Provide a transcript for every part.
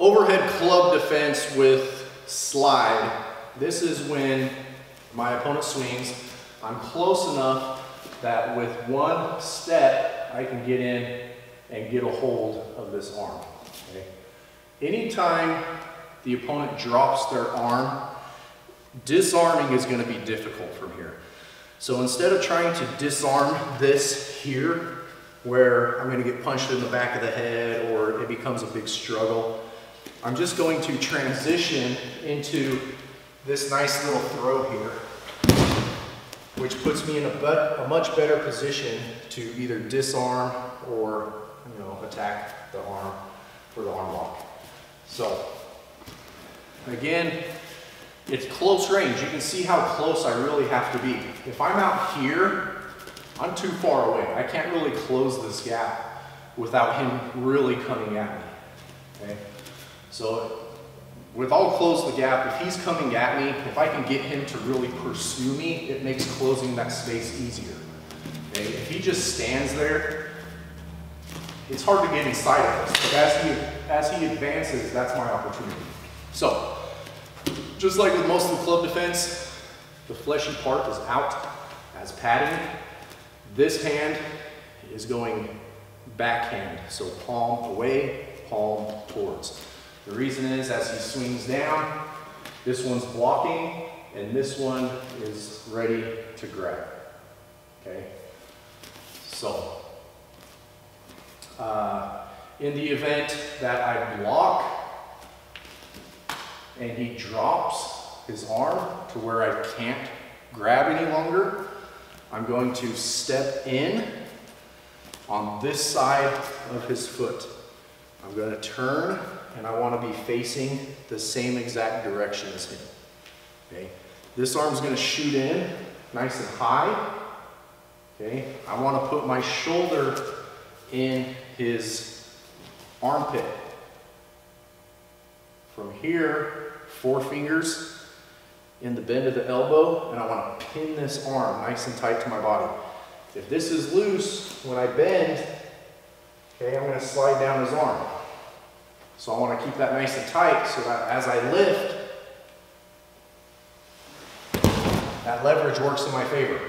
Overhead club defense with slide. This is when my opponent swings. I'm close enough that with one step, I can get in and get a hold of this arm. Okay? Anytime the opponent drops their arm, disarming is going to be difficult from here. So instead of trying to disarm this here, where I'm going to get punched in the back of the head or it becomes a big struggle, I'm just going to transition into this nice little throw here, which puts me in a much better position to either disarm or, attack the arm for the arm lock. So again, it's close range. You can see how close I really have to be. If I'm out here, I'm too far away. I can't really close this gap without him really coming at me. Okay? So with I'll close the gap, if he's coming at me, if I can get him to really pursue me, it makes closing that space easier. Okay? If he just stands there, it's hard to get inside of this, but as he advances, that's my opportunity. So, just like with most of the club defense, the fleshy part is out as padding. This hand is going backhand, so palm away, palm towards. The reason is, as he swings down, this one's blocking, and this one is ready to grab. Okay? So, in the event that I block and he drops his arm to where I can't grab any longer, I'm going to step in on this side of his foot. I'm going to turn, and I want to be facing the same exact direction as him. Okay? This arm's going to shoot in nice and high. Okay? I want to put my shoulder in his armpit. From here, 4 fingers in the bend of the elbow, and I want to pin this arm nice and tight to my body. If this is loose, when I bend, okay, I'm going to slide down his arm. So I want to keep that nice and tight so that as I lift, that leverage works in my favor.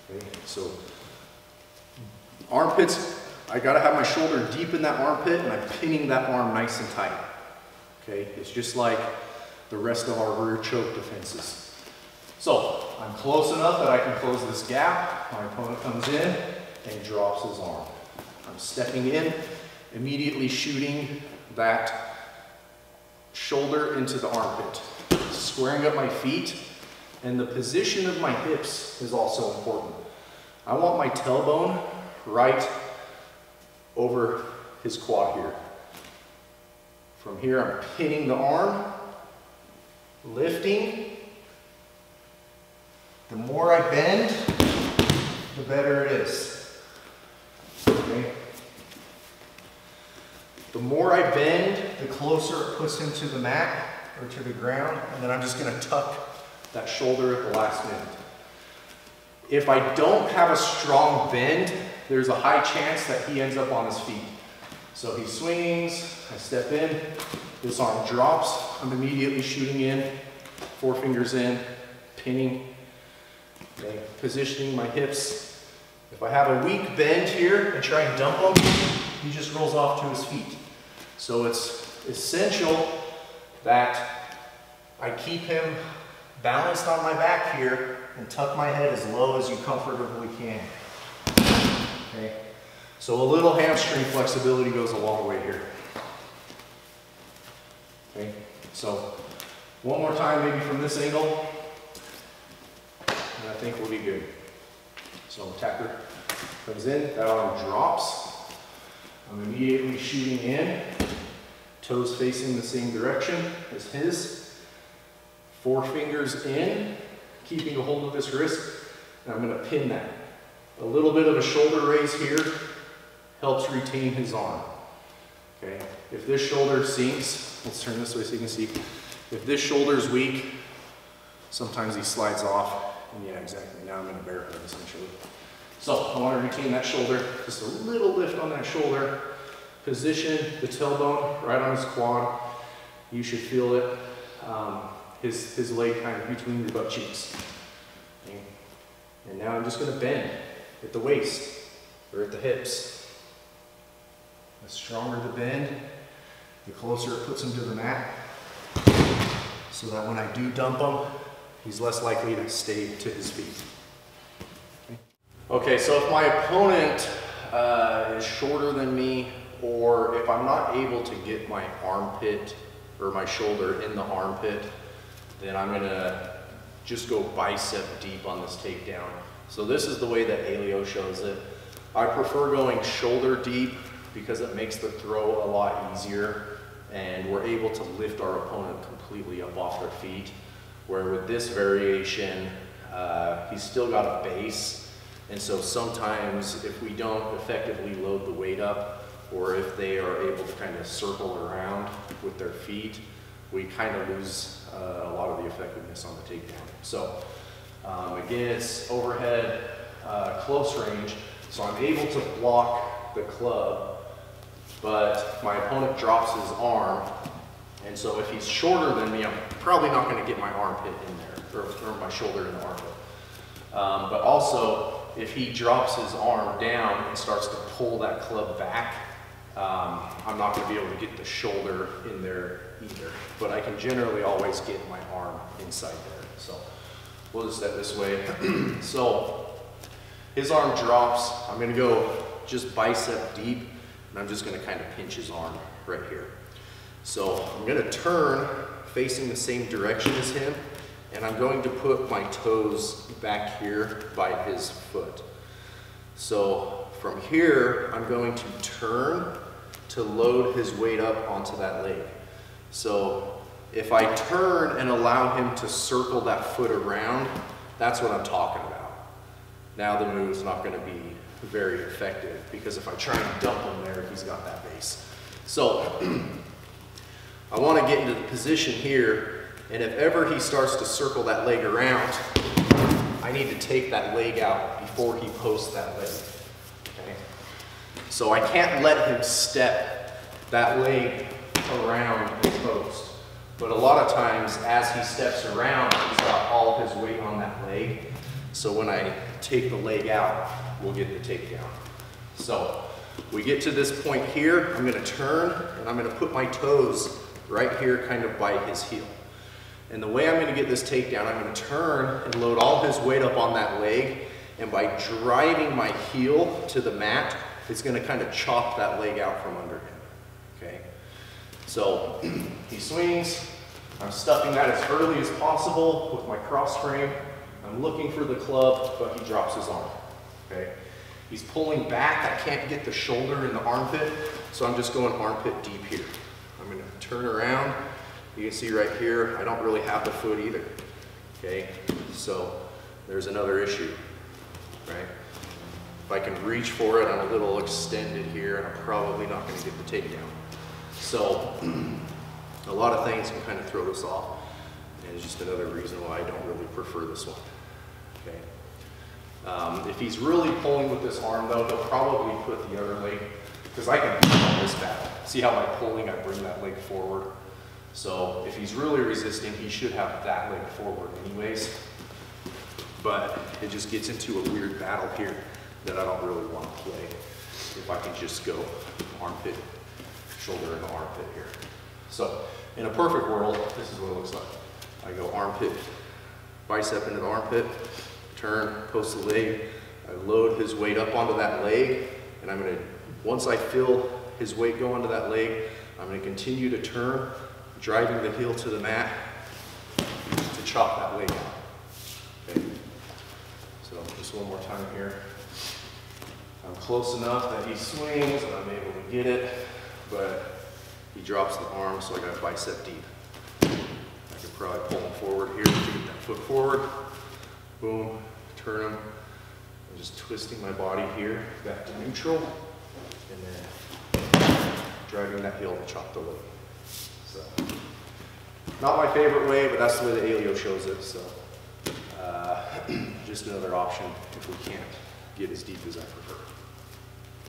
Okay, so armpits, I got to have my shoulder deep in that armpit, and I'm pinning that arm nice and tight. Okay, it's just like the rest of our rear choke defenses. So I'm close enough that I can close this gap. My opponent comes in and drops his arm. I'm stepping in, immediately shooting that shoulder into the armpit. Squaring up my feet, and the position of my hips is also important. I want my tailbone right over his quad here. From here, I'm pinning the arm, lifting. The more I bend, the better it is. Okay? The more I bend, the closer it puts him to the mat or to the ground, and then I'm just going to tuck that shoulder at the last minute. If I don't have a strong bend, there's a high chance that he ends up on his feet. So he swings, I step in, this arm drops, I'm immediately shooting in, 4 fingers in, pinning, okay, positioning my hips. If I have a weak bend here and try and dump him, he just rolls off to his feet. So it's essential that I keep him balanced on my back here and tuck my head as low as you comfortably can. Okay? So a little hamstring flexibility goes a long way here. Okay? So one more time, maybe from this angle, and I think we'll be good. So attacker comes in, that arm drops. I'm immediately shooting in, toes facing the same direction as his. 4 fingers in, keeping a hold of this wrist, and I'm going to pin that. A little bit of a shoulder raise here helps retain his arm. Okay, if this shoulder sinks, let's turn this way so you can see. If this shoulder is weak, sometimes he slides off, and yeah, exactly. Now I'm in a bear hug essentially. So I want to retain that shoulder, just a little lift on that shoulder, position the tailbone right on his quad. You should feel it, his leg kind of between your butt cheeks. Okay. And now I'm just going to bend at the waist or at the hips. The stronger the bend, the closer it puts him to the mat, so that when I do dump him, he's less likely to stay to his feet. Okay, so if my opponent is shorter than me, or if I'm not able to get my armpit or my shoulder in the armpit, then I'm gonna just go bicep deep on this takedown. So this is the way that Helio shows it. I prefer going shoulder deep because it makes the throw a lot easier and we're able to lift our opponent completely up off their feet. Where with this variation, he's still got a base, and so sometimes if we don't effectively load the weight up, or if they are able to kind of circle around with their feet, we kind of lose a lot of the effectiveness on the takedown. So again, it's overhead, close range, so I'm able to block the club, but my opponent drops his arm, and so if he's shorter than me, I'm probably not going to get my armpit in there, or my shoulder in the armpit. But also, if he drops his arm down and starts to pull that club back, I'm not going to be able to get the shoulder in there either. But I can generally always get my arm inside there. So we'll just set this way. So his arm drops. I'm going to go just bicep deep, and I'm just going to kind of pinch his arm right here. So I'm going to turn facing the same direction as him, and I'm going to put my toes back here by his foot. So from here, I'm going to turn to load his weight up onto that leg. So if I turn and allow him to circle that foot around, that's what I'm talking about. Now the move's not going to be very effective, because if I try and dump him there, he's got that base. So I want to get into the position here, and if ever he starts to circle that leg around, I need to take that leg out before he posts that leg. Okay? So I can't let him step that leg around the post. But a lot of times, as he steps around, he's got all his weight on that leg. So when I take the leg out, we'll get the takedown. So we get to this point here, I'm going to turn, and I'm going to put my toes right here kind of by his heel. And the way I'm going to get this takedown, I'm going to turn and load all his weight up on that leg, and by driving my heel to the mat, it's going to kind of chop that leg out from under him. Okay? So he swings, I'm stuffing that as early as possible with my cross frame. I'm looking for the club, but he drops his arm. Okay? He's pulling back, I can't get the shoulder in the armpit, so I'm just going armpit deep here. I'm going to turn around. You can see right here, I don't really have the foot either. Okay? So there's another issue, right? If I can reach for it, I'm a little extended here, and I'm probably not going to get the takedown. So a lot of things can kind of throw this off, and it's just another reason why I don't really prefer this one. Okay. If he's really pulling with this arm though, he'll probably put the other leg, because I can beat on this back. See how by pulling I bring that leg forward? So if he's really resisting, he should have that leg forward anyways. But it just gets into a weird battle here that I don't really want to play. If I can just go armpit, shoulder in the armpit here. So in a perfect world, this is what it looks like. I go armpit, bicep into the armpit, turn, post the leg, I load his weight up onto that leg, and I'm going to, once I feel his weight go onto that leg, I'm going to continue to turn, driving the heel to the mat to chop that leg out. Okay. So just one more time here. I'm close enough that he swings and I'm able to get it, but he drops the arm, so I got bicep deep. I could probably pull him forward here to get that foot forward. Boom, turn him. I'm just twisting my body here back to neutral, and then driving that heel to chop the leg. So, not my favorite way, but that's the way that Helio shows it. So, just another option if we can't get as deep as I prefer.